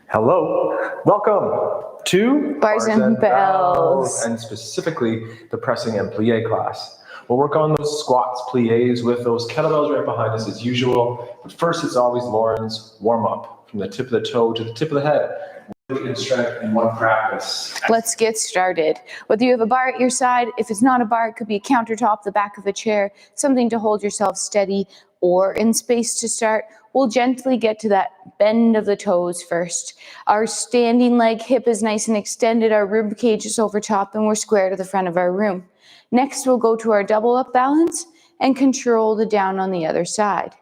Hello, welcome to Bars and Bells, and specifically the pressing and plie class. We'll work on those squats, pliés with those kettlebells right behind us as usual. But first, it's always Lauren's warm up from the tip of the toe to the tip of the head. In strength in one practice. Let's get started. Whether you have a bar at your side, if it's not a bar, it could be a countertop, the back of a chair, something to hold yourself steady or in space to start. We'll gently get to that bend of the toes first. Our standing leg hip is nice and extended, our rib cage is over top, and we're square to the front of our room. Next, we'll go to our double up balance and control the down on the other side.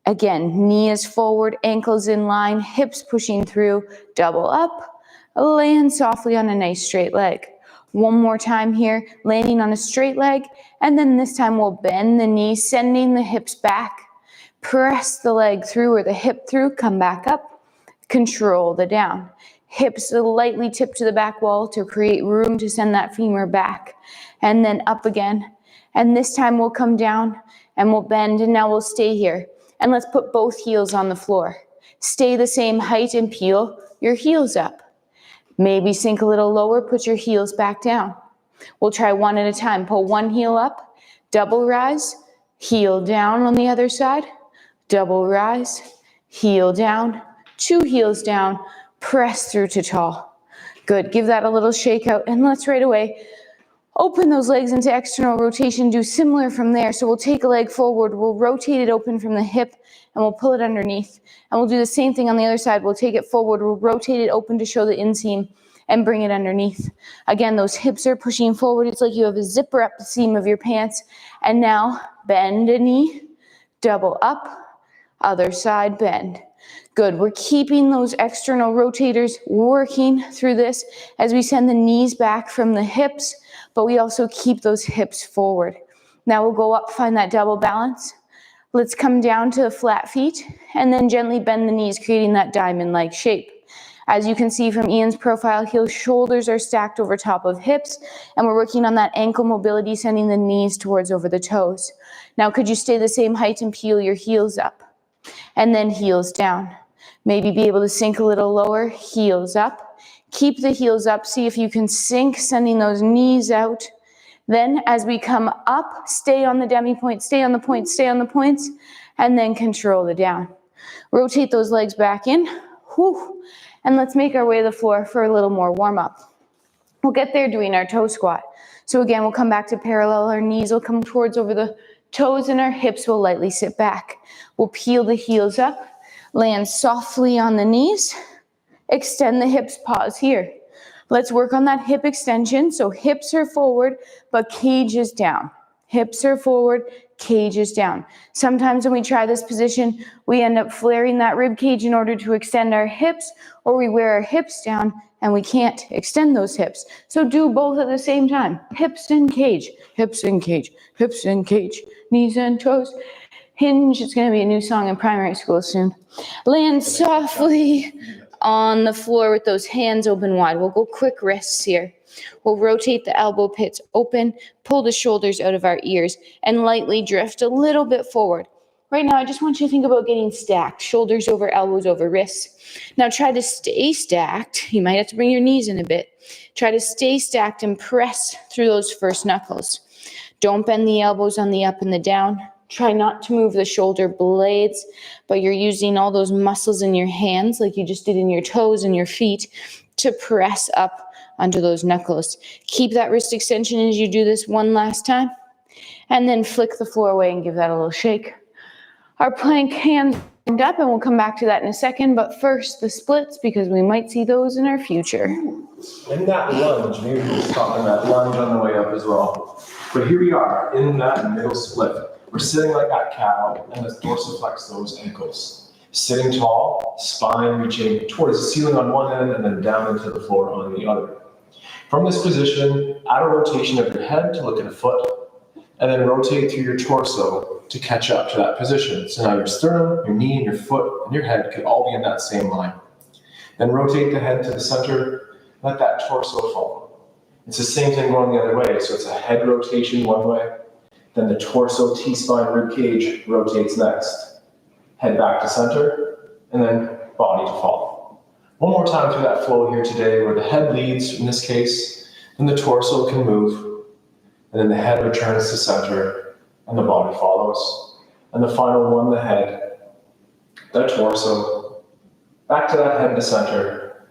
Again, knee is forward, ankles in line, hips pushing through, double up, land softly on a nice straight leg. One more time here, landing on a straight leg, and then this time we'll bend the knee, sending the hips back. Press the leg through or the hip through, come back up, control the down. Hips lightly tip to the back wall to create room to send that femur back, and then up again. And this time we'll come down and we'll bend, and now we'll stay here. And let's put both heels on the floor. Stay the same height and peel your heels up. Maybe sink a little lower, put your heels back down. We'll try one at a time. Pull one heel up, double rise, heel down on the other side, double rise, heel down, two heels down, press through to tall. Good, give that a little shake out, and let's right away open those legs into external rotation, do similar from there. So we'll take a leg forward, we'll rotate it open from the hip, and we'll pull it underneath. And we'll do the same thing on the other side. We'll take it forward, we'll rotate it open to show the inseam, and bring it underneath. Again, those hips are pushing forward. It's like you have a zipper up the seam of your pants. And now, bend a knee, double up, other side, bend. Good, we're keeping those external rotators working through this as we send the knees back from the hips, but we also keep those hips forward. Now we'll go up, find that double balance. Let's come down to the flat feet and then gently bend the knees, creating that diamond-like shape. As you can see from Ian's profile, his shoulders are stacked over top of hips, and we're working on that ankle mobility, sending the knees towards over the toes. Now could you stay the same height and peel your heels up? And then heels down. Maybe be able to sink a little lower, heels up. Keep the heels up, see if you can sink, sending those knees out. Then as we come up, stay on the demi point, stay on the point, stay on the points, and then control the down. Rotate those legs back in. Whew. And let's make our way to the floor for a little more warm up. We'll get there doing our toe squat. So again, we'll come back to parallel. Our knees will come towards over the toes and our hips will lightly sit back. We'll peel the heels up, land softly on the knees, extend the hips, pause here. Let's work on that hip extension. So hips are forward, but cage is down. Hips are forward, cage is down. Sometimes when we try this position, we end up flaring that rib cage in order to extend our hips, or we wear our hips down and we can't extend those hips. So do both at the same time. Hips and cage, hips and cage, hips and cage, knees and toes. Hinge, it's gonna be a new song in primary school soon. Land softly on the floor with those hands open wide. We'll go quick wrists here. We'll rotate the elbow pits open, pull the shoulders out of our ears, and lightly drift a little bit forward. Right now, I just want you to think about getting stacked, shoulders over elbows over wrists. Now try to stay stacked. You might have to bring your knees in a bit. Try to stay stacked and press through those first knuckles. Don't bend the elbows on the up and the down. Try not to move the shoulder blades, but you're using all those muscles in your hands like you just did in your toes and your feet to press up onto those knuckles. Keep that wrist extension as you do this one last time, and then flick the floor away and give that a little shake. Our plank hands up, and we'll come back to that in a second, but first the splits, because we might see those in our future. In that lunge, maybe we'll stop in that lunge on the way up as well. But here we are in that middle split. We're sitting like that cow, and let's dorsiflex those ankles. Sitting tall, spine reaching towards the ceiling on one end and then down into the floor on the other. From this position, add a rotation of your head to look at a foot, and then rotate through your torso to catch up to that position. So now your sternum, your knee, your foot, and your head could all be in that same line. Then rotate the head to the center, let that torso fall. It's the same thing going the other way, so it's a head rotation one way, then the torso, T-spine, rib cage rotates next. Head back to center, and then body to fall. One more time through that flow here today, where the head leads in this case, then the torso can move, and then the head returns to center, and the body follows. And the final one, the head, the torso, back to that head to center,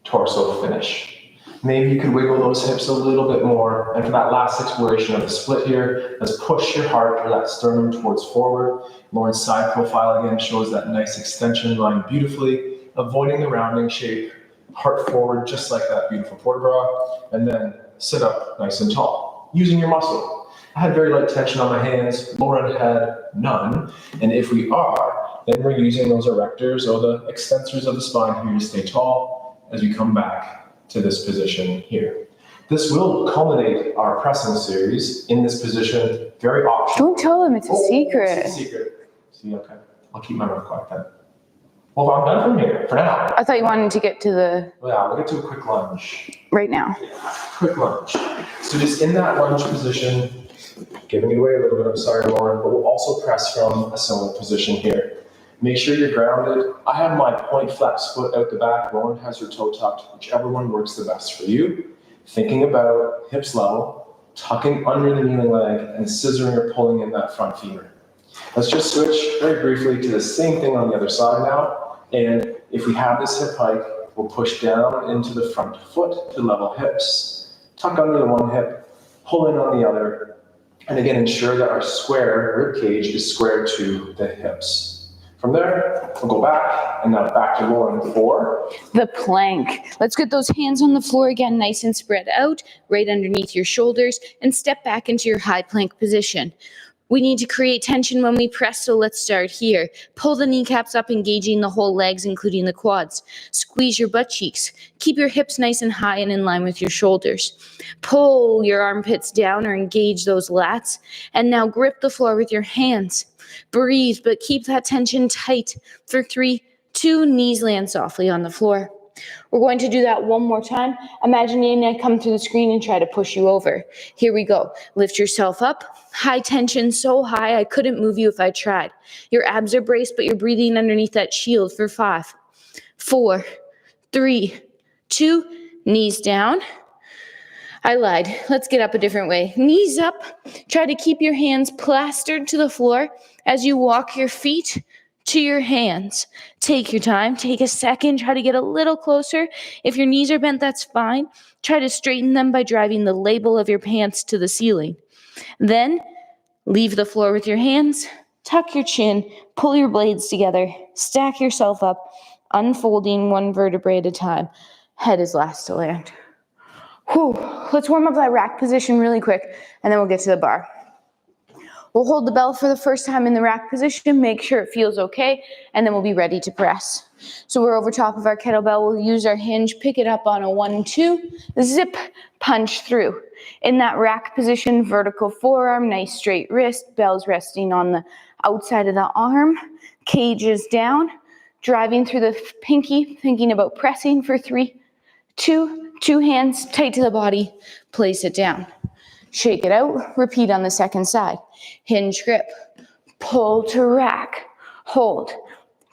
torso finish. Maybe you could wiggle those hips a little bit more. And for that last exploration of the split here, let's push your heart or that sternum towards forward. Lauren's side profile again shows that nice extension line beautifully, avoiding the rounding shape, heart forward just like that beautiful port bra, and then sit up nice and tall, using your muscle. I had very light tension on my hands, Lauren had none, and if we are, then we're using those erectors or the extensors of the spine here to stay tall as we come back to this position here. This will culminate our pressing series in this position, very optional. Don't tell them it's a secret. It's a secret. See, okay. I'll keep my mouth quiet then. Well, I'm done from here, for now. I thought you wanted to get to the Yeah, we'll get to a quick lunge. right now. Quick lunge. So just in that lunge position, giving it away a little bit, I'm sorry, Lauren, but we'll also press from a similar position here. Make sure you're grounded. I have my point flex foot out the back. Lauren has her toe tucked, whichever one works the best for you. Thinking about hips level, tucking under the kneeling leg, and scissoring or pulling in that front femur. Let's just switch very briefly to the same thing on the other side now. And if we have this hip hike, we'll push down into the front foot to level hips. Tuck under the one hip, pull in on the other. And again, ensure that our square rib cage is square to the hips. From there, we'll go back, and now back to Lauren for the plank. Let's get those hands on the floor again, nice and spread out, right underneath your shoulders, and step back into your high plank position. We need to create tension when we press, so let's start here. Pull the kneecaps up, engaging the whole legs, including the quads. Squeeze your butt cheeks. Keep your hips nice and high and in line with your shoulders. Pull your armpits down or engage those lats. And now grip the floor with your hands. Breathe, but keep that tension tight. For 3, 2, knees land softly on the floor. We're going to do that one more time. Imagining I come through the screen and try to push you over. Here we go. Lift yourself up. High tension, so high I couldn't move you if I tried. Your abs are braced, but you're breathing underneath that shield for 5, 4, 3, 2, knees down. I lied. Let's get up a different way. Knees up. Try to keep your hands plastered to the floor as you walk your feet to your hands. Take your time. Take a second. Try to get a little closer. If your knees are bent, that's fine. Try to straighten them by driving the label of your pants to the ceiling. Then leave the floor with your hands. Tuck your chin. Pull your blades together. Stack yourself up, unfolding one vertebrae at a time. Head is last to land. Whew. Let's warm up that rack position really quick, and then we'll get to the bar. We'll hold the bell for the first time in the rack position, make sure it feels okay, and then we'll be ready to press. So we're over top of our kettlebell. We'll use our hinge, pick it up on a 1, 2, zip, punch through. In that rack position, vertical forearm, nice straight wrist, bell's resting on the outside of the arm, cage is down, driving through the pinky, thinking about pressing for 3, 2, 2 hands tight to the body, place it down. Shake it out, repeat on the second side. Hinge grip, pull to rack, hold.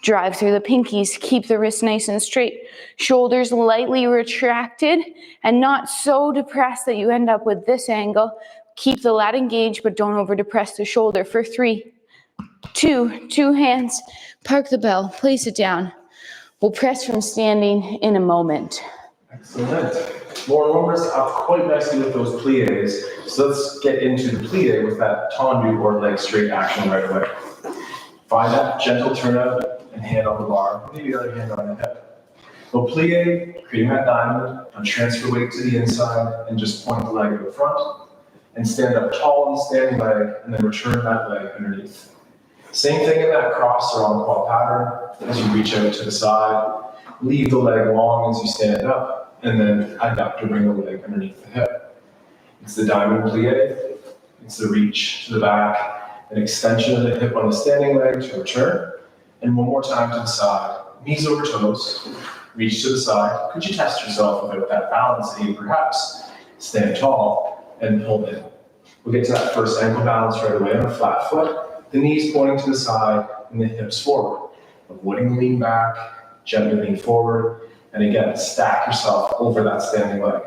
Drive through the pinkies, keep the wrist nice and straight. Shoulders lightly retracted and not so depressed that you end up with this angle. Keep the lat engaged, but don't over depress the shoulder for 3, 2, 2 hands. Park the bell, place it down. We'll press from standing in a moment. Excellent. Lauren, warmed us up quite nicely with those pliés. So let's get into the plié with that tendu or leg straight action right away. Find that gentle turnout and hand on the bar, maybe the other hand on the hip. We'll plié, creating that diamond, and transfer weight to the inside and just point the leg to the front and stand up tall on the standing leg and then return that leg underneath. Same thing in that cross or on quad pattern as you reach out to the side. Leave the leg long as you stand up, and then adduct to bring the leg underneath the hip. It's the diamond plié. It's the reach to the back, an extension of the hip on the standing leg to return, and one more time to the side. Knees over toes, reach to the side. Could you test yourself about that balance aid, perhaps? Stand tall and pull in. We'll get to that first ankle balance right away on a flat foot. The knees pointing to the side and the hips forward. Avoiding the lean back, gently lean forward, And again, stack yourself over that standing leg.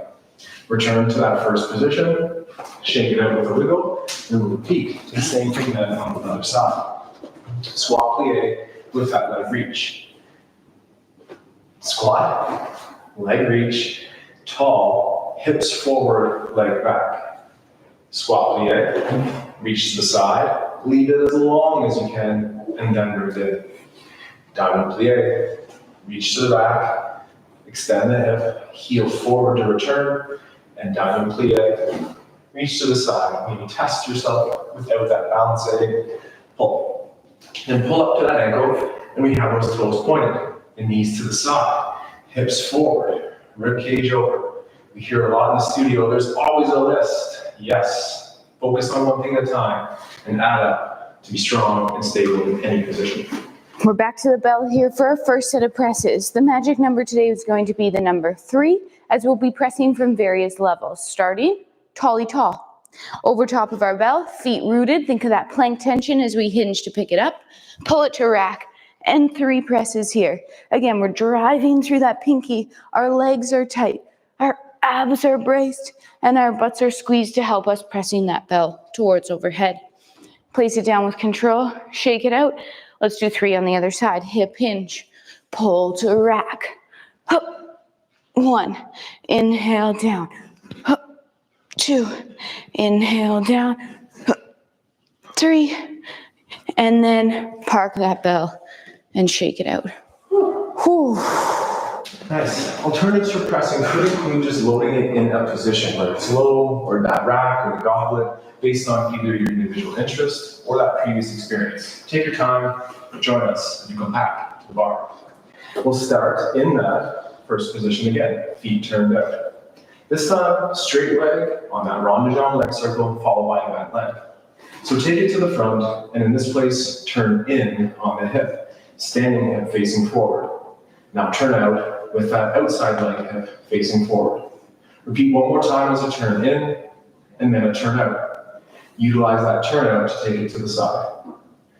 Return to that first position, shake it out with a wiggle, and we'll repeat the same thing then on the other side. Squat plie with that leg reach. Squat, leg reach, tall, hips forward, leg back. Squat plie, reach to the side, leave it as long as you can, and then bring it in. Diamond plie, reach to the back, extend the hip, heel forward to return, and diamond plie, reach to the side. Maybe test yourself without that balance aid, pull. Then pull up to that ankle, and we have those toes pointed, and knees to the side, hips forward, rib cage over. We hear a lot in the studio, there's always a list. Yes, focus on one thing at a time, and add up to be strong and stable in any position. We're back to the bell here for our first set of presses. The magic number today is going to be the number 3, as we'll be pressing from various levels, starting tally tall. Over top of our bell, feet rooted. Think of that plank tension as we hinge to pick it up. Pull it to rack, and 3 presses here. Again, we're driving through that pinky. Our legs are tight, our abs are braced, and our butts are squeezed to help us pressing that bell towards overhead. Place it down with control, shake it out. Let's do 3 on the other side. Hip hinge, pull to rack. 1, inhale down. 2, inhale down. 3, and then park that bell and shake it out. Whew. Nice. Alternatives for pressing could include just loading it in a position, whether it's low or that rack or the goblet, based on either your individual interest or that previous experience. Take your time, join us as you come back to the bar. We'll start in that first position again, feet turned out. This time, straight leg on that rond de jambe leg circle, followed by a bent leg. So take it to the front, and in this place, turn in on the hip, standing hip facing forward. Now turn out with that outside leg hip facing forward. Repeat one more time as a turn in, and then a turn out. Utilize that turn out to take it to the side.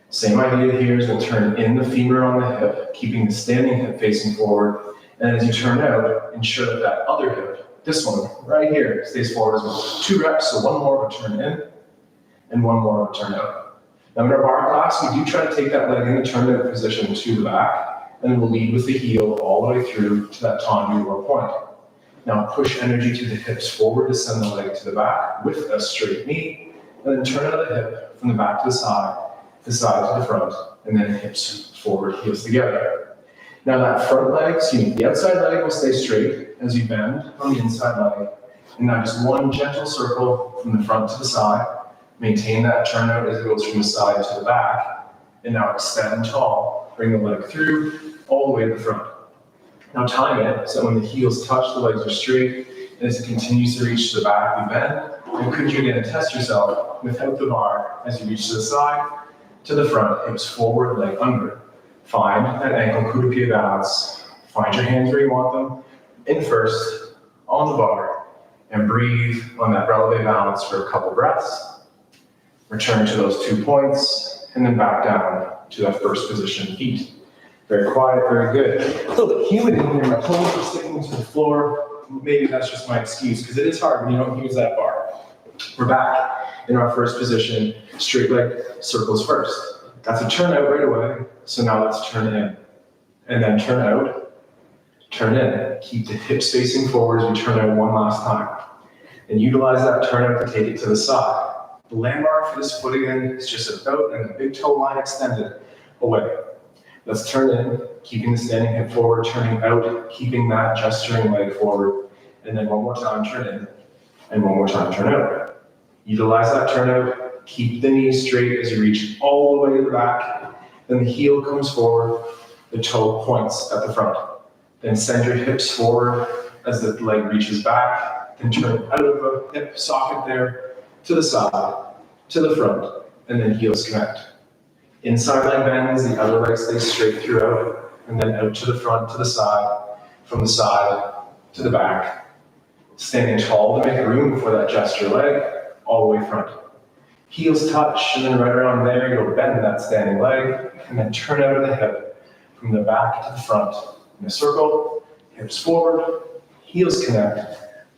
Same idea here as we'll turn in the femur on the hip, keeping the standing hip facing forward, and as you turn out, ensure that that other hip, this one right here, stays forward as well. 2 reps, so 1 more of a turn in, and 1 more of a turn out. Now in our bar class, we do try to take that leg in the turn out position to the back, and then we'll lead with the heel all the way through to that tandu or point. Now push energy to the hips forward to send the leg to the back with a straight knee, and then turn out of the hip from the back to the side to the front, and then hips forward, heels together. Now that front leg, the outside leg will stay straight as you bend on the inside leg, and now just 1 gentle circle from the front to the side. Maintain that turn out as it goes from the side to the back, and now extend tall, bring the leg through, all the way to the front. Now time it, so when the heels touch, the legs are straight, and as it continues to reach to the back, we bend, and could you again test yourself without the bar as you reach to the side, to the front, hips forward, leg under. Find that ankle coup de pied balance. Find your hands where you want them. In first, on the bar, and breathe on that releve balance for a couple breaths. Return to those 2 points, and then back down to that first position, feet. Very quiet, very good. A little bit humid in here, my toes are sticking to the floor. Maybe that's just my excuse, because it is hard when you don't use that bar. We're back in our first position, straight leg circles first. That's a turn out right away, so now let's turn in. And then turn out, turn in. Keep the hips facing forward as we turn out one last time. And utilize that turn out to take it to the side. The landmark for this foot again is just about and the big toe line extended away. Let's turn in, keeping the standing hip forward, turning out, keeping that gesturing leg forward. And then one more time, turn in. And one more time, turn out. Utilize that turn out. Keep the knees straight as you reach all the way to the back. Then the heel comes forward, the toe points at the front. Then send your hips forward as the leg reaches back. Then turn out of a hip socket there to the side, to the front, and then heels connect. Inside leg bends, the other leg stays straight throughout, and then out to the front, to the side, from the side to the back. Standing tall to make room for that gesture leg, all the way front. Heels touch, and then right around there, you'll bend that standing leg, and then turn out of the hip from the back to the front in a circle, hips forward, heels connect,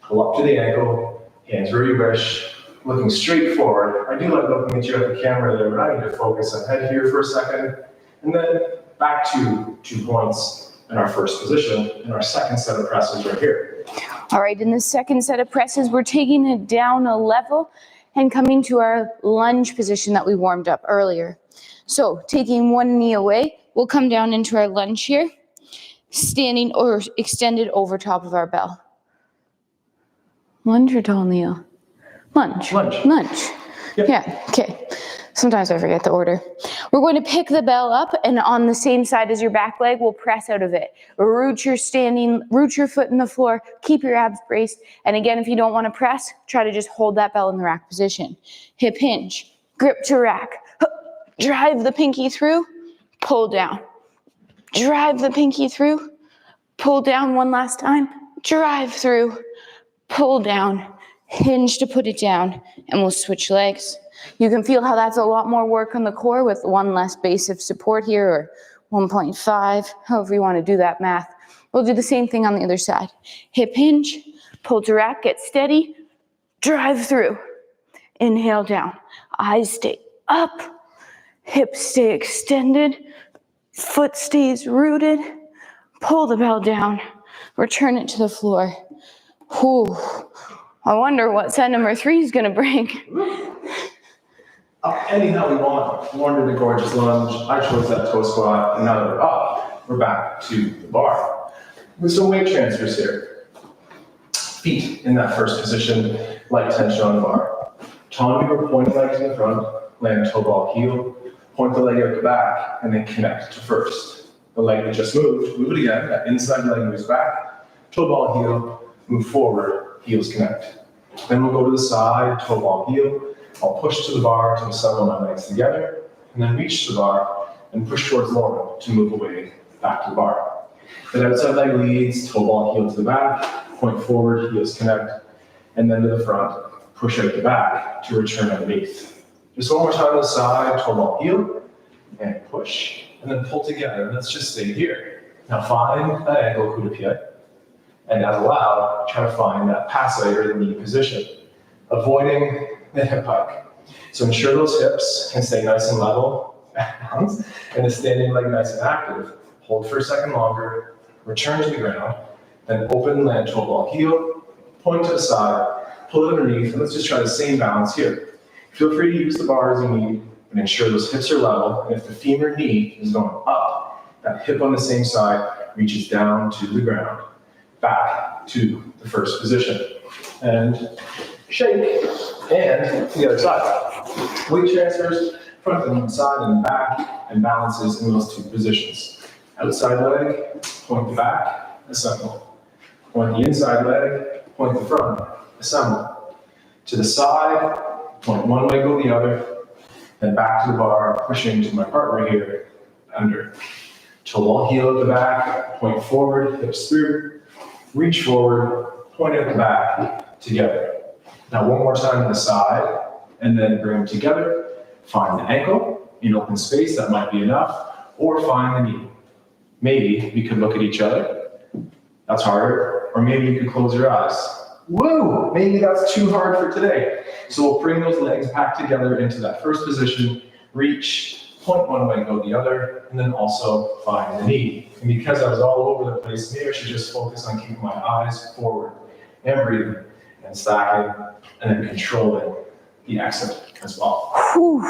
pull up to the ankle, hands where you wish, looking straight forward. I do like looking at you at the camera there, but I need to focus ahead here for a second, and then back to 2 points in our first position, in our second set of presses right here. All right, in the second set of presses, we're taking it down a level and coming to our lunge position that we warmed up earlier. So taking one knee away, we'll come down into our lunge here, standing or extended over top of our bell. Lunge or tall kneel? Lunge. Lunge. Lunge. Yep. Yeah, okay. Sometimes I forget the order. We're going to pick the bell up, and on the same side as your back leg, we'll press out of it. Root your foot in the floor, keep your abs braced. And again, if you don't want to press, try to just hold that bell in the rack position. Hip hinge, grip to rack. Drive the pinky through, pull down. Drive the pinky through, pull down one last time. Drive through, pull down, hinge to put it down, and we'll switch legs. You can feel how that's a lot more work on the core with one less base of support here, or 1.5, however you want to do that math. We'll do the same thing on the other side. Hip hinge, pull to rack, get steady, drive through. Inhale down, eyes stay up, hips stay extended, foot stays rooted, pull the bell down, return it to the floor. Whew. I wonder what set number 3 is gonna bring. Up anyhow we want. Warren did a gorgeous lunge. I chose that toe squat, and now that we're up, we're back to the bar. With some weight transfers here. Feet in that first position, light tension on the bar. Tone your pointing legs in the front, land toe ball heel, point the leg out the back, and then connect to first. The leg that just moved, move it again, that inside leg moves back, toe ball heel, move forward, heels connect. Then we'll go to the side, toe ball heel. I'll push to the bar to assemble my legs together, and then reach to the bar and push towards Lauren to move away back to the bar. Then outside leg leads, toe ball heel to the back, point forward, heels connect, and then to the front, push out the back to return underneath. Just one more time to the side, toe ball heel, and push, and then pull together, and let's just stay here. Now find that ankle coup de pied, and as allowed, try to find that passe or the knee position, avoiding the hip hike. So ensure those hips can stay nice and level, and the standing leg nice and active. Hold for a second longer, return to the ground, then open land toe ball heel, point to the side, pull it underneath, and let's just try the same balance here. Feel free to use the bar as you need, but ensure those hips are level, and if the femur knee is going up, that hip on the same side reaches down to the ground, back to the first position. And shake, and to the other side. Weight transfers, front and side and back, and balances in those 2 positions. Outside leg, point the back, assemble. Point the inside leg, point the front, assemble. To the side, point one leg, go the other, then back to the bar, pushing to my partner here, under. Toe ball heel at the back, point forward, hips through, reach forward, point at the back, together. Now one more time to the side, and then bring them together. Find the ankle in open space, that might be enough, or find the knee. Maybe we could look at each other. That's harder. Or maybe you could close your eyes. Woo! Maybe that's too hard for today. So we'll bring those legs back together into that first position, reach, point one way, go the other, and then also find the knee. And because I was all over the place, maybe I should just focus on keeping my eyes forward and breathing and stacking and then controlling the exit as well. Whew.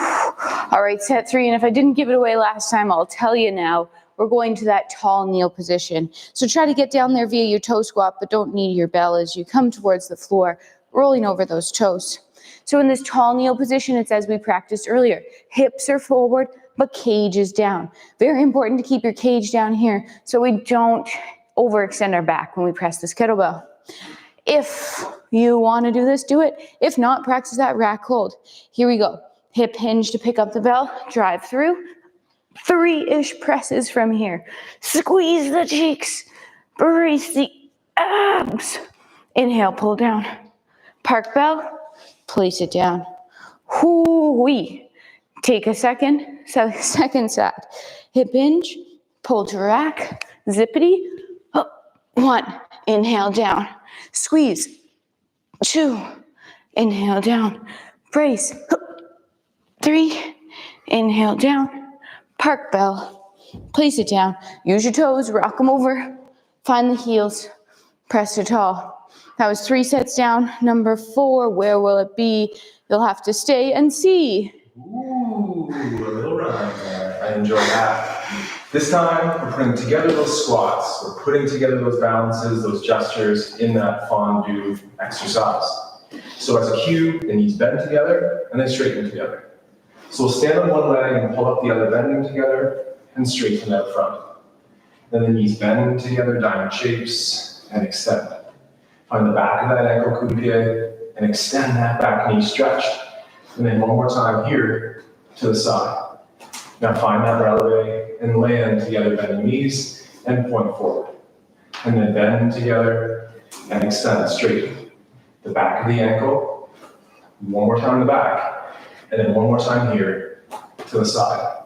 All right, set 3, and if I didn't give it away last time, I'll tell you now. We're going to that tall kneel position. So try to get down there via your toe squat, but don't knee your bell as you come towards the floor, rolling over those toes. So in this tall kneel position, it's as we practiced earlier. Hips are forward, but cage is down. Very important to keep your cage down here so we don't overextend our back when we press this kettlebell. If you want to do this, do it. If not, practice that rack hold. Here we go. Hip hinge to pick up the bell, drive through. 3-ish presses from here. Squeeze the cheeks. Brace the abs. Inhale, pull down. Park bell, place it down. Hoo-wee. Take a second side. Hip hinge, pull to rack, zippity, up, 1, inhale down, squeeze, 2, inhale down, brace, 3, inhale down, park bell, place it down, use your toes, rock them over, find the heels, press to tall. That was 3 sets down. Number 4, where will it be? You'll have to stay and see. Ooh, a little run there. I enjoy that. This time, we're putting together those squats. We're putting together those balances, those gestures in that fondue exercise. So as a cue, the knees bend together and then straighten together. So we'll stand on one leg and pull up the other, bending together and straighten out front. Then the knees bend together, diamond shapes, and extend. Find the back of that ankle coup de pied and extend that back knee stretched. And then one more time here to the side. Now find that releve and land together, bending knees and point forward. And then bend together and extend straight. The back of the ankle, one more time the back, and then one more time here to the side.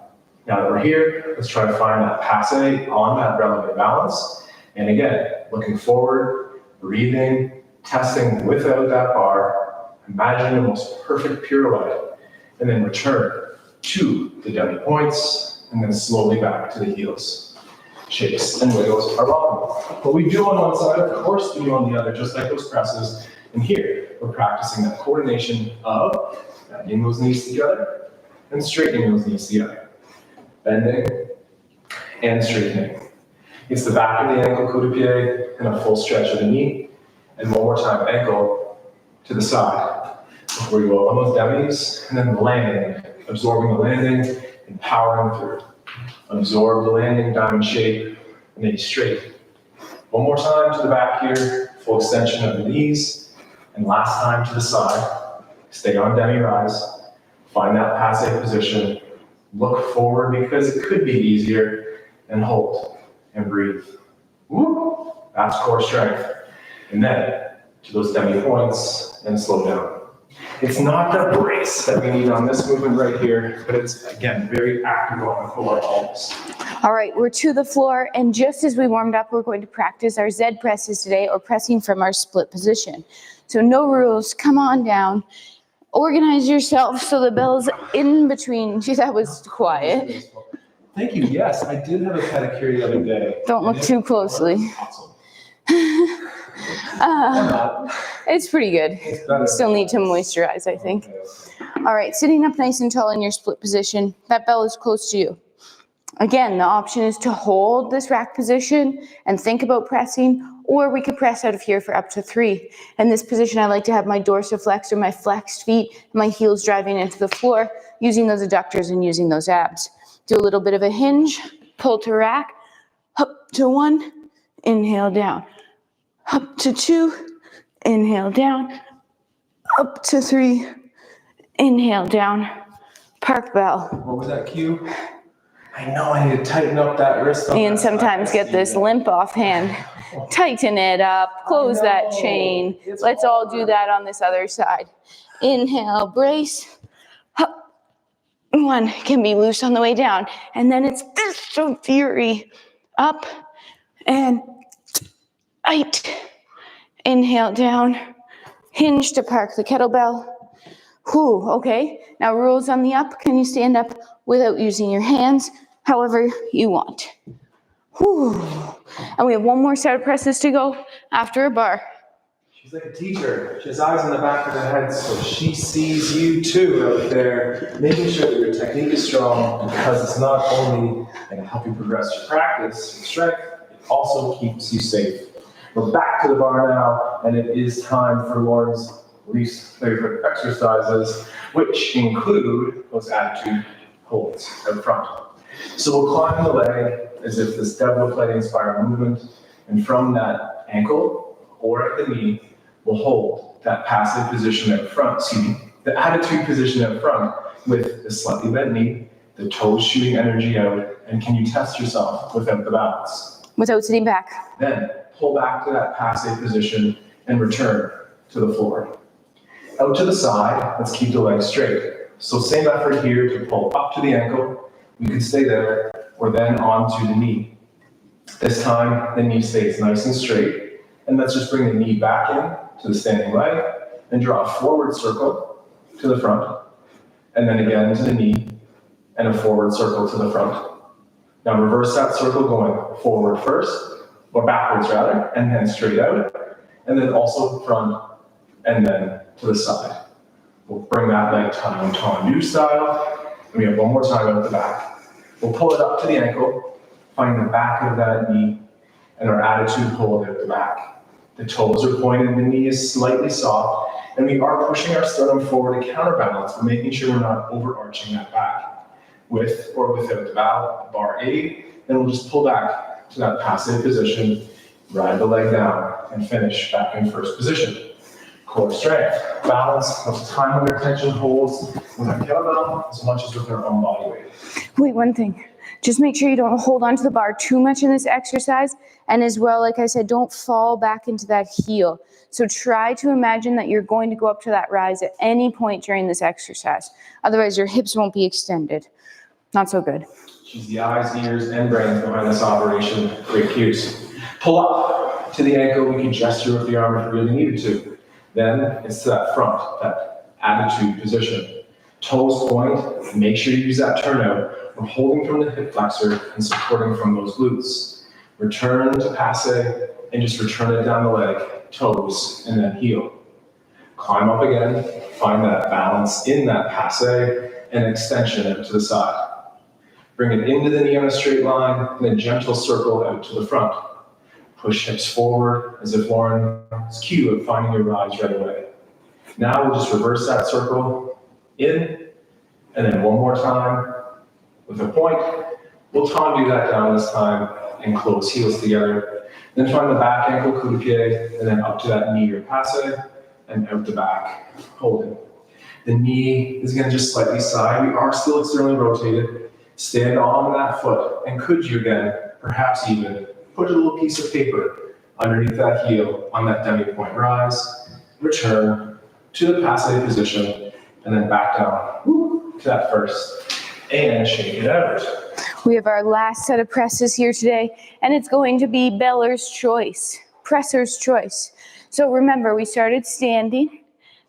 Now that we're here, let's try to find that passe on that releve balance. And again, looking forward, breathing, testing without that bar. Imagine the most perfect pirouette, and then return to the demi points, and then slowly back to the heels. Shakes and wiggles are welcome. What we do on one side, of course, we do on the other, just like those presses. And here, we're practicing that coordination of bending those knees together and straightening those knees together. Bending and straightening. It's the back of the ankle coup de pied and a full stretch of the knee. And one more time, ankle to the side. Before you go on those demis, and then landing, absorbing the landing and powering through. Absorb the landing, diamond shape, and then straight. One more time to the back here, full extension of the knees, and last time to the side. Stay on demi-rise, find that passe position, look forward because it could be easier, and hold, and breathe. Woo! That's core strength. And then to those demi points, and slow down. It's not the brace that we need on this movement right here, but it's, again, very active on the core always. All right, we're to the floor, and just as we warmed up, we're going to practice our Z presses today, or pressing from our split position. So no rules, come on down. Organize yourself so the bell's in between. Gee, that was quiet. Thank you, yes, I did have a pedicure the other day. Don't look too closely. Awesome. It's pretty good. You still need to moisturize, I think. All right, sitting up nice and tall in your split position. That bell is close to you. Again, the option is to hold this rack position and think about pressing, or we could press out of here for up to 3. In this position, I like to have my dorsiflex or my flexed feet and my heels driving into the floor, using those adductors and using those abs. Do a little bit of a hinge, pull to rack, up to 1, inhale down. Up to 2, inhale down. Up to 3, inhale down. Park bell. What was that cue? I know I need to tighten up that wrist. And sometimes get this limp off hand. Tighten it up, close that chain. Let's all do that on this other side. Inhale, brace. Up. 1 can be loose on the way down. And then it's fist of fury. Up and tight. Inhale down. Hinge to park the kettlebell. Whew, okay. Now rules on the up. Can you stand up without using your hands? However you want. Whew. And we have one more set of presses to go after a bar. She's like a teacher. She has eyes in the back of her head, so she sees you too out there, making sure that your technique is strong, because it's not only going to help you progress your practice and strength, it also keeps you safe. We're back to the bar now, and it is time for Lauren's least favorite exercises, which include those attitude holds out front. So we'll climb the leg as if this devil-play spiral movement, and from that ankle or at the knee, we'll hold that passive position out front, the attitude position out front with the slightly bent knee, the toes shooting energy out, and can you test yourself without the balance? Without sitting back. Then pull back to that passive position and return to the floor. Out to the side, let's keep the legs straight. So same effort here to pull up to the ankle. We could stay there, or then onto the knee. This time, the knee stays nice and straight. And let's just bring the knee back in to the standing leg and draw a forward circle to the front. And then again to the knee and a forward circle to the front. Now reverse that circle going forward first, or backwards rather, and then straight out. And then also front and then to the side. We'll bring that leg tendu style. And we have one more time out the back. We'll pull it up to the ankle, find the back of that knee, and our attitude pull it out the back. The toes are pointed, the knee is slightly soft, and we are pushing our sternum forward to counterbalance. We're making sure we're not overarching that back. With or without the bar aid, then we'll just pull back to that passive position, ride the leg down, and finish back in first position. Core strength, balance, most time under tension holds with our kettlebell as much as with our own body weight. Wait, one thing. Just make sure you don't hold onto the bar too much in this exercise. And as well, like I said, don't fall back into that heel. So try to imagine that you're going to go up to that rise at any point during this exercise. Otherwise, your hips won't be extended. Not so good. Use the eyes, ears, and brains behind this operation. Great cues. Pull up to the ankle. We can gesture with the arm if we really needed to. Then it's to that front, that attitude position. Toes point. Make sure you use that turnout. We're holding from the hip flexor and supporting from those glutes. Return to passe and just return it down the leg, toes, and then heel. Climb up again. Find that balance in that passe and extension out to the side. Bring it into the knee on a straight line, and a gentle circle out to the front. Push hips forward as if Lauren's cue of finding your rise right away. Now we'll just reverse that circle in, and then one more time with a point. We'll tendu that down this time and close heels together. Then find the back ankle coup de pied, and then up to that knee or passe, and out the back, holding. The knee is again just slightly side. We are still externally rotated. Stand on that foot, and could you again, perhaps even, put a little piece of paper underneath that heel on that demi-point rise, return to the passe position, and then back down to that first, and shake it out. We have our last set of presses here today, and it's going to be Beller's choice, presser's choice. So remember, we started standing,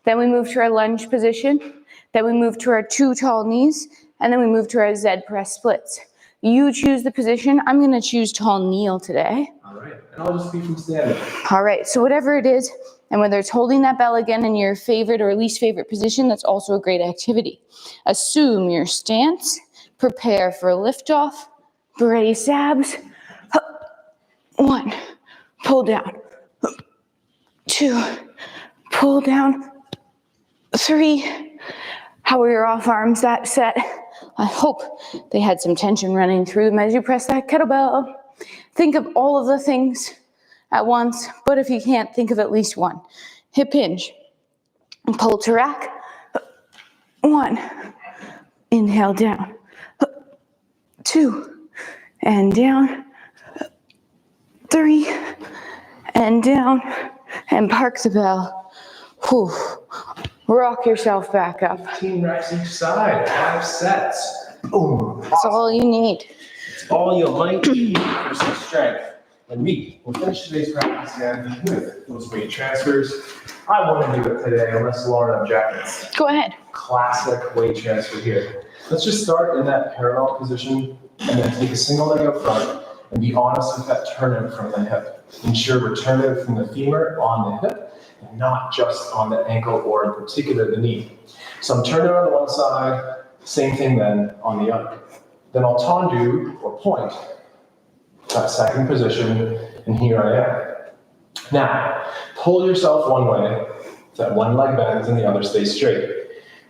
then we moved to our lunge position, then we moved to our two tall knees, and then we move to our Z press splits. You choose the position. I'm going to choose tall kneel today. All right, and I'll just be from standing. All right, so whatever it is, and whether it's holding that bell again in your favorite or least favorite position, that's also a great activity. Assume your stance, prepare for liftoff, brace abs. 1, pull down. 2, pull down. 3, how are your off arms that set? I hope they had some tension running through them as you press that kettlebell. Think of all of the things at once, but if you can't, think of at least one. Hip hinge, pull to rack. 1, inhale down. 2, and down. 3, and down, and park the bell. Whew. Rock yourself back up. 15 reps each side, 5 sets. Boom. That's all you need. It's all you might need for some strength. And we will finish today's practice again with those weight transfers. I want to do it today, unless Lauren objects. Go ahead. Classic weight transfer here. Let's just start in that parallel position, and then take a single leg up front, and be honest with that turnout from the hip. Ensure we're turnout from the femur on the hip, and not just on the ankle or in particular the knee. So I'm turning on the one side, same thing then on the other. Then I'll tendu or point that second position, and here I am. Now, pull yourself one way, so that one leg bends and the other stays straight.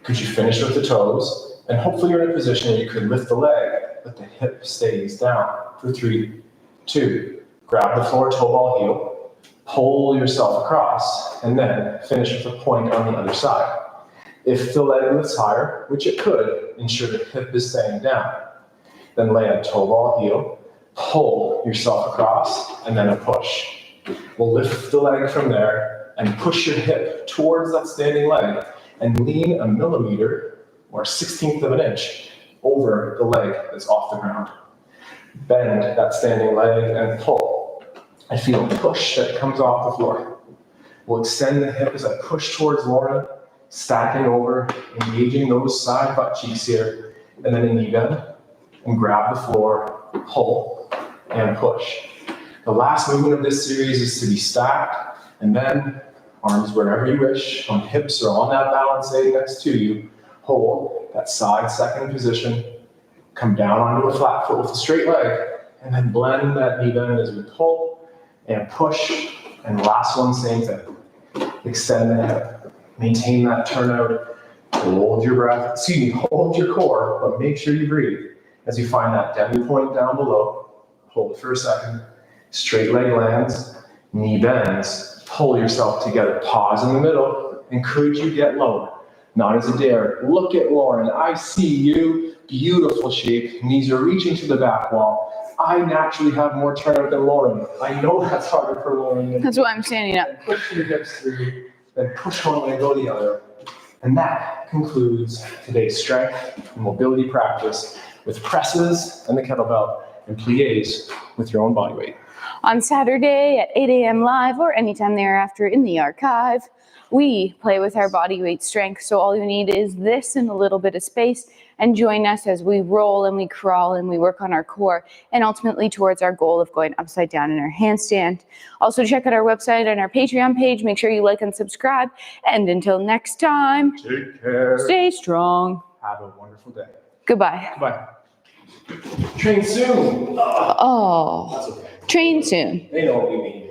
Could you finish with the toes? And hopefully you're in a position where you could lift the leg, but the hip stays down for 3, 2. Grab the floor, toe ball heel. Pull yourself across, and then finish with a point on the other side. If the leg lifts higher, which it could, ensure the hip is staying down. Then lay a toe ball heel, pull yourself across, and then a push. We'll lift the leg from there, and push your hip towards that standing leg, and lean a millimeter, or 1/16 of an inch, over the leg that's off the ground. Bend that standing leg and pull. I feel a push that comes off the floor. We'll extend the hip as I push towards Lauren, stacking over, engaging those side butt cheeks here, and then a knee bend, and grab the floor, pull, and push. The last movement of this series is to be stacked, and then arms wherever you wish, on hips or on that balance aid next to you. Hold that side second position, come down onto a flat foot with a straight leg, and then blend that knee bend as we pull and push, and last one, same thing. Extend the hip, maintain that turnout, hold your breath, hold your core, but make sure you breathe. As you find that demi point down below, hold it for a second, straight leg lands, knee bends, pull yourself together, pause in the middle, and could you get lower? Not as a dare, look at Lauren, I see you, beautiful shape, knees are reaching to the back wall. I naturally have more turnout than Lauren. I know that's harder for Lauren. That's why I'm standing up. Push your hips through, then push one way, go the other. And that concludes today's strength and mobility practice with presses and the kettlebell and pliés with your own body weight. On Saturday at 8 a.m. live or anytime thereafter in the archive, we play with our body weight strength. So all you need is this and a little bit of space, and join us as we roll and we crawl and we work on our core and ultimately towards our goal of going upside down in our handstand. Also check out our website and our Patreon page. Make sure you like and subscribe. And until next time, Take care. Stay strong. Have a wonderful day. Goodbye. Goodbye. Train soon. Oh, That's okay. train soon. They know what we mean.